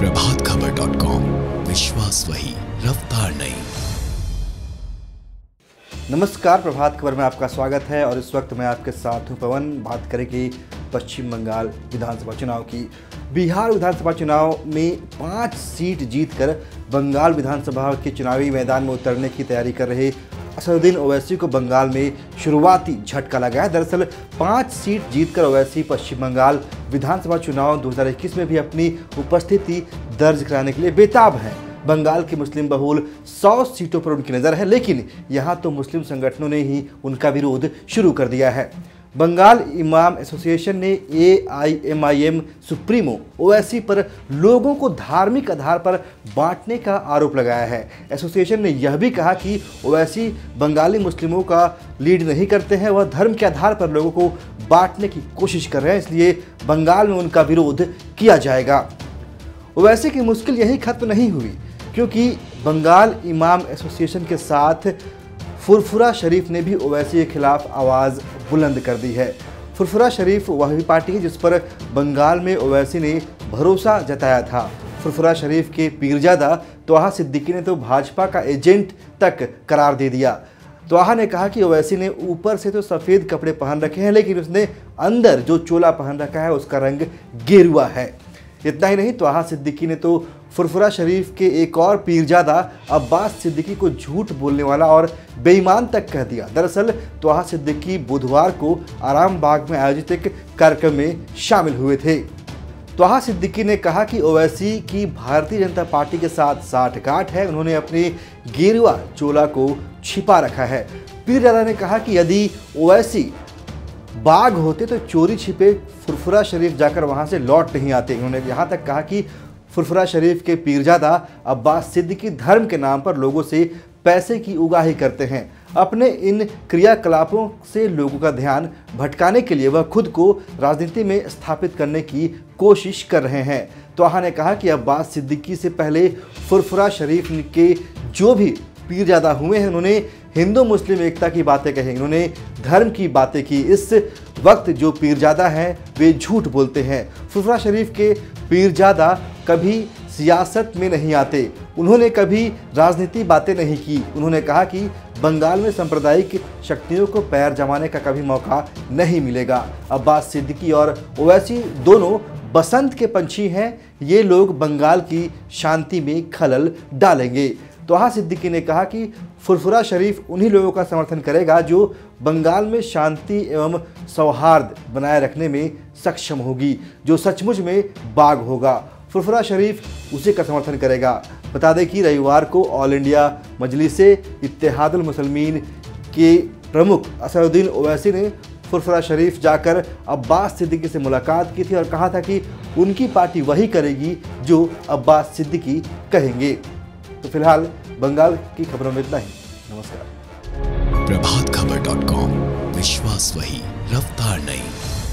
प्रभातखबर.com, विश्वास वही, रफ्तार नहीं। नमस्कार, प्रभात खबर में आपका स्वागत है और इस वक्त मैं आपके साथ हूं पवन। बात करेंगे पश्चिम बंगाल विधानसभा चुनाव की। बिहार विधानसभा चुनाव में 5 सीट जीतकर बंगाल विधानसभा के चुनावी मैदान में उतरने की तैयारी कर रहे असदुद्दीन ओवैसी को बंगाल में शुरुआती झटका लगा है। दरअसल 5 सीट जीतकर ओवैसी पश्चिम बंगाल विधानसभा चुनाव 2021 में भी अपनी उपस्थिति दर्ज कराने के लिए बेताब हैं। बंगाल की मुस्लिम बहुल 100 सीटों पर उनकी नज़र है, लेकिन यहाँ तो मुस्लिम संगठनों ने ही उनका विरोध शुरू कर दिया है। बंगाल इमाम एसोसिएशन ने AIMIM सुप्रीमो ओवैसी पर लोगों को धार्मिक आधार पर बांटने का आरोप लगाया है। एसोसिएशन ने यह भी कहा कि ओवैसी बंगाली मुस्लिमों का लीड नहीं करते हैं, वह धर्म के आधार पर लोगों को बांटने की कोशिश कर रहे हैं, इसलिए बंगाल में उनका विरोध किया जाएगा। ओवैसी की मुश्किल यही खत्म नहीं हुई, क्योंकि बंगाल इमाम एसोसिएशन के साथ फुरफुरा शरीफ ने भी ओवैसी के खिलाफ आवाज़ बुलंद कर दी है। फुरफुरा शरीफ वही पार्टी है जिस पर बंगाल में ओवैसी ने भरोसा जताया था। फुरफुरा शरीफ के पीरजादा त्वाहा सिद्दीकी ने तो भाजपा का एजेंट तक करार दे दिया। त्वाहा ने कहा कि ओवैसी ने ऊपर से तो सफ़ेद कपड़े पहन रखे हैं, लेकिन उसने अंदर जो चोला पहन रखा है उसका रंग गेरुआ है। इतना ही नहीं, त्वाहा सिद्दीकी ने तो फुरफुरा शरीफ के एक और पीरजादा अब्बास सिद्दीकी को झूठ बोलने वाला और बेईमान तक कह दिया। दरअसल त्वाहा सिद्दीकी बुधवार को आराम बाग में आयोजित एक कार्यक्रम में शामिल हुए थे। त्वाहा सिद्दीकी ने कहा कि ओवैसी की भारतीय जनता पार्टी के साथ साठगांठ है, उन्होंने अपने गेरुआ चोला को छिपा रखा है। पीरजादा ने कहा कि यदि ओवैसी बाघ होते तो चोरी छिपे फुरफुरा शरीफ जाकर वहां से लौट नहीं आते। उन्होंने यहाँ तक कहा कि फुरफुरा शरीफ के पीरजादा अब्बास सिद्दीकी धर्म के नाम पर लोगों से पैसे की उगाही करते हैं। अपने इन क्रियाकलापों से लोगों का ध्यान भटकाने के लिए वह खुद को राजनीति में स्थापित करने की कोशिश कर रहे हैं। त्वाहा ने कहा कि अब्बास सिद्दीकी से पहले फुरफुरा शरीफ के जो भी पीरजादा हुए हैं, उन्होंने हिंदू मुस्लिम एकता की बातें कही, उन्होंने धर्म की बातें की। इस वक्त जो पीरजादा हैं वे झूठ बोलते हैं। फुरफुरा शरीफ के पीरजादा कभी सियासत में नहीं आते, उन्होंने कभी राजनीति बातें नहीं की। उन्होंने कहा कि बंगाल में सांप्रदायिक शक्तियों को पैर जमाने का कभी मौका नहीं मिलेगा। अब्बास सिद्दीकी और ओवैसी दोनों बसंत के पंछी हैं, ये लोग बंगाल की शांति में खलल डालेंगे। त्वाहा सिद्दीकी ने कहा कि फुरफुरा शरीफ उन्हीं लोगों का समर्थन करेगा जो बंगाल में शांति एवं सौहार्द बनाए रखने में सक्षम होगी, जो सचमुच में बाघ होगा। फुरफुरा शरीफ उसी का समर्थन करेगा। बता दें कि रविवार को ऑल इंडिया मजलिसे इत्तेहादुल मुसलमीन के प्रमुख असदुद्दीन ओवैसी ने फुरफुरा शरीफ जाकर अब्बास सिद्दीकी से मुलाकात की थी और कहा था कि उनकी पार्टी वही करेगी जो अब्बास सिद्दीकी कहेंगे। तो फिलहाल बंगाल की खबरों में इतना ही। नमस्कार। प्रभातखबर.com, विश्वास वही, रफ्तार नहीं।